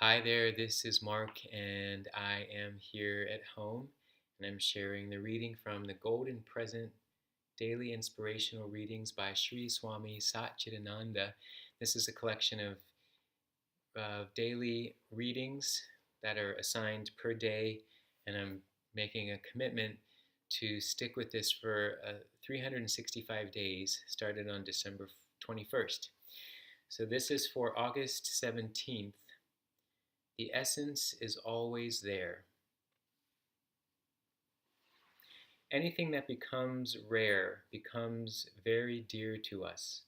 Hi there, this is Mark, and I am here at home, and I'm sharing the reading from the Golden Present Daily Inspirational Readings by Sri Swami Satchidananda. This is a collection of daily readings that are assigned per day, and I'm making a commitment to stick with this for 365 days, started on December 21st. So this is for August 17th. The essence is always there. Anything that becomes rare becomes very dear to us.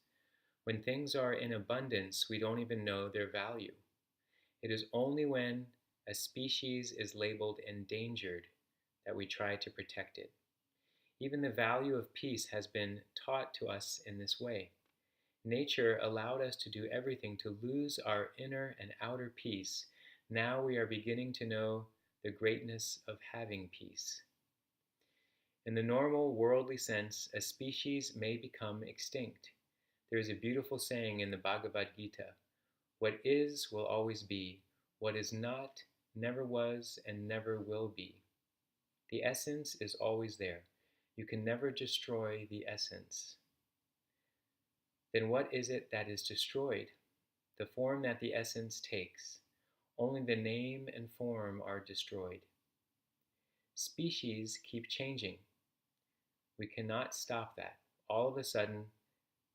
When things are in abundance, we don't even know their value. It is only when a species is labeled endangered that we try to protect it. Even the value of peace has been taught to us in this way. Nature allowed us to do everything to lose our inner and outer peace. Now we are beginning to know the greatness of having peace. In the normal worldly sense, a species may become extinct. There is a beautiful saying in the Bhagavad Gita: what is will always be, what is not never was and never will be. The essence is always there. You can never destroy the essence. Then what is it that is destroyed? The form that the essence takes. Only the name and form are destroyed. Species keep changing. We cannot stop that. All of a sudden,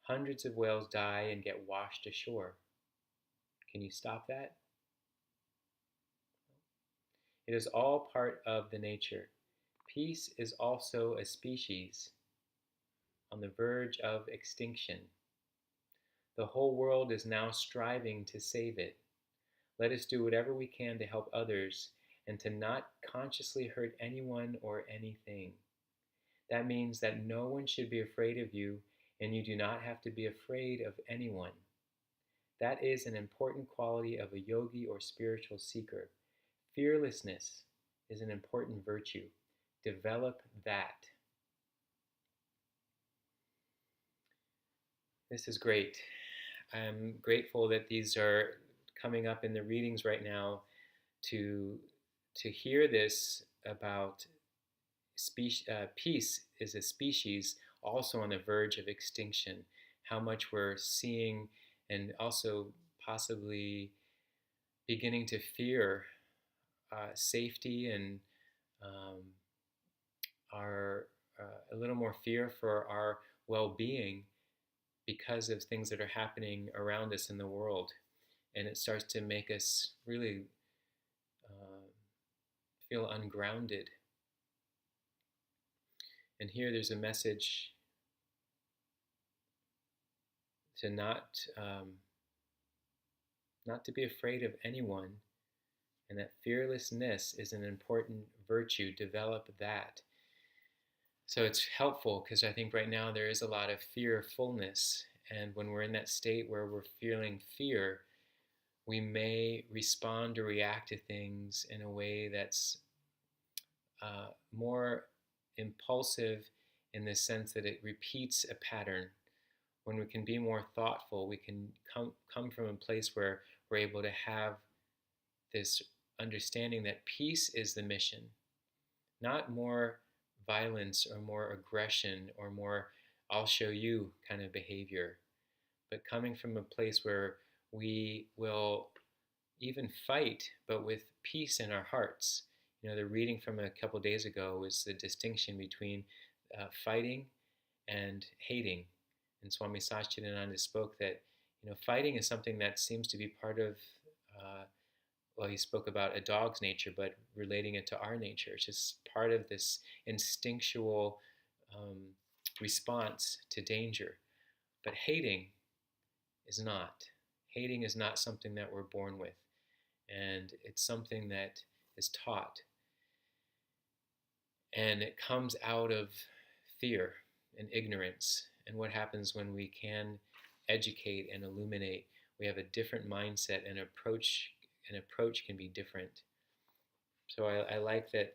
hundreds of whales die and get washed ashore. Can you stop that? It is all part of the nature. Peace is also a species on the verge of extinction. The whole world is now striving to save it. Let us do whatever we can to help others and to not consciously hurt anyone or anything. That means that no one should be afraid of you, and you do not have to be afraid of anyone. That is an important quality of a yogi or spiritual seeker. Fearlessness is an important virtue. Develop that. This is great. I'm grateful that these are coming up in the readings right now to hear this about peace is a species also on the verge of extinction. How much we're seeing and also possibly beginning to fear safety and um, our a little more fear for our well-being because of things that are happening around us in the world, and it starts to make us really uh, feel ungrounded. And here there's a message to not to be afraid of anyone, and that fearlessness is an important virtue. Develop that. So it's helpful because I think right now there is a lot of fearfulness, and when we're in that state where we're feeling fear, we may respond or react to things in a way that's more impulsive in the sense that it repeats a pattern. When we can be more thoughtful, we can come from a place where we're able to have this understanding that peace is the mission, not more violence or more aggression or more I'll show you kind of behavior, but coming from a place where we will even fight, but with peace in our hearts. You know, the reading from a couple days ago was the distinction between fighting and hating. And Swami Satchidananda spoke that, you know, fighting is something that seems to be part of, well, he spoke about a dog's nature, but relating it to our nature. It's just part of this instinctual um, response to danger. But hating is not. Hating is not something that we're born with, and it's something that is taught. And it comes out of fear and ignorance. And what happens when we can educate and illuminate? We have a different mindset, and approach can be different. So I like that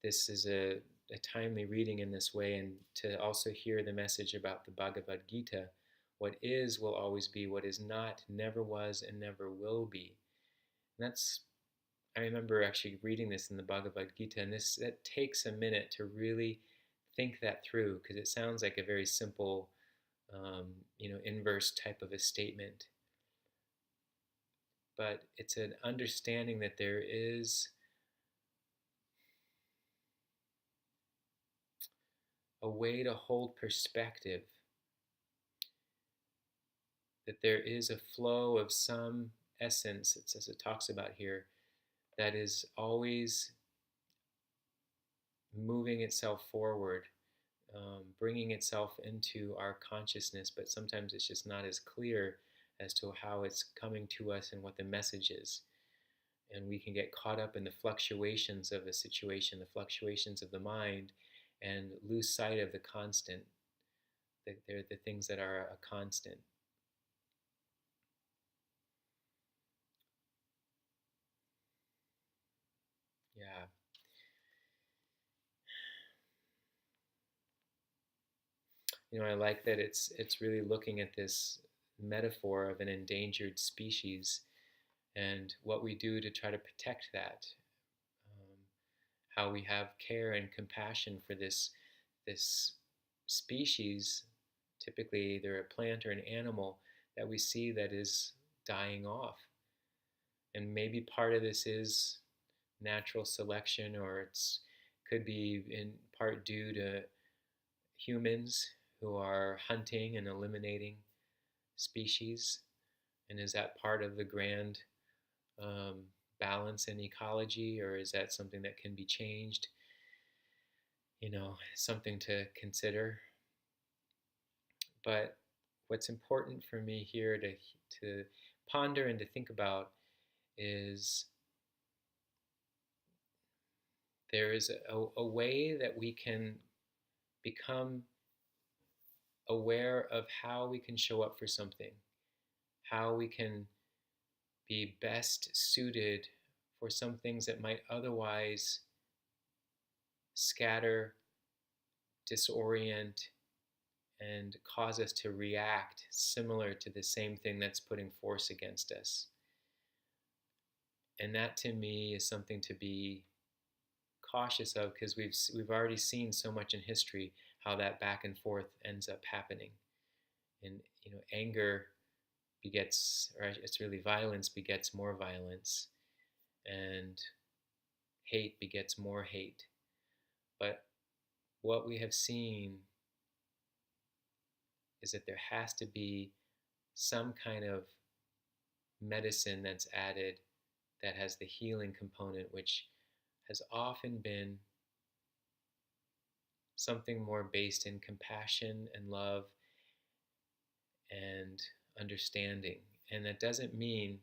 this is a timely reading in this way, and to also hear the message about the Bhagavad Gita. What is will always be, what is not never was and never will be. And I remember actually reading this in the Bhagavad Gita, and that takes a minute to really think that through, because it sounds like a very simple, inverse type of a statement. But it's an understanding that there is a way to hold perspective, that there is a flow of some essence, as it talks about here, that is always moving itself forward, bringing itself into our consciousness, but sometimes it's just not as clear as to how it's coming to us and what the message is. And we can get caught up in the fluctuations of a situation, the fluctuations of the mind, and lose sight of the constant. They're the things that are a constant. Yeah. I like that it's really looking at this metaphor of an endangered species and what we do to try to protect that. Um, how we have care and compassion for this species, typically either a plant or an animal, that we see that is dying off. And maybe part of this is natural selection, or it's could be in part due to humans who are hunting and eliminating species. And is that part of the grand um, balance in ecology, or is that something that can be changed? Something to consider. But what's important for me here to ponder and to think about is there is a way that we can become aware of how we can show up for something, how we can be best suited for some things that might otherwise scatter, disorient, and cause us to react similar to the same thing that's putting force against us. And that to me is something to be cautious of, because we've already seen so much in history how that back and forth ends up happening. And anger begets, or it's really violence begets more violence, and hate begets more hate. But what we have seen is that there has to be some kind of medicine that's added that has the healing component, which has often been something more based in compassion and love and understanding. And that doesn't mean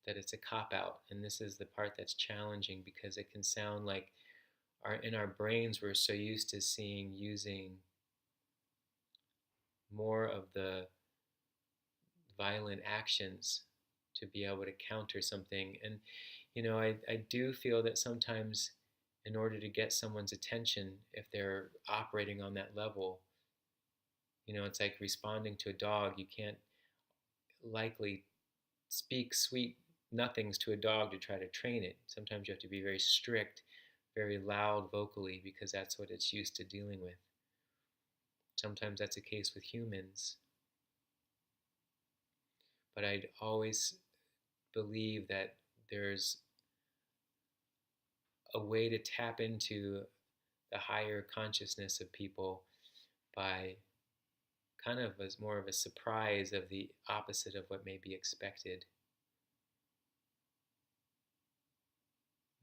that it's a cop out. And this is the part that's challenging, because it can sound like in our brains we're so used to using more of the violent actions to be able to counter something. And I do feel that sometimes, in order to get someone's attention, if they're operating on that level, it's like responding to a dog. You can't likely speak sweet nothings to a dog to try to train it. Sometimes you have to be very strict, very loud vocally, because that's what it's used to dealing with. Sometimes that's the case with humans. But I'd always believe that there's a way to tap into the higher consciousness of people by kind of as more of a surprise of the opposite of what may be expected.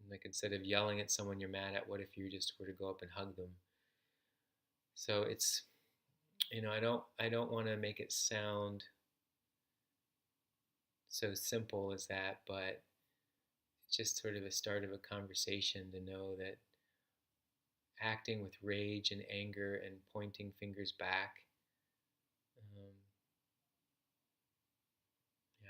Like, instead of yelling at someone you're mad at, what if you just were to go up and hug them? So it's, I don't want to make it sound so simple as that, but it's just sort of a start of a conversation to know that acting with rage and anger and pointing fingers back, yeah.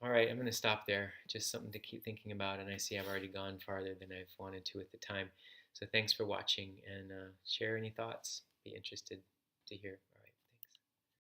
All right, I'm going to stop there. Just something to keep thinking about, and I see I've already gone farther than I've wanted to at the time. So thanks for watching, and share any thoughts. Be interested to hear.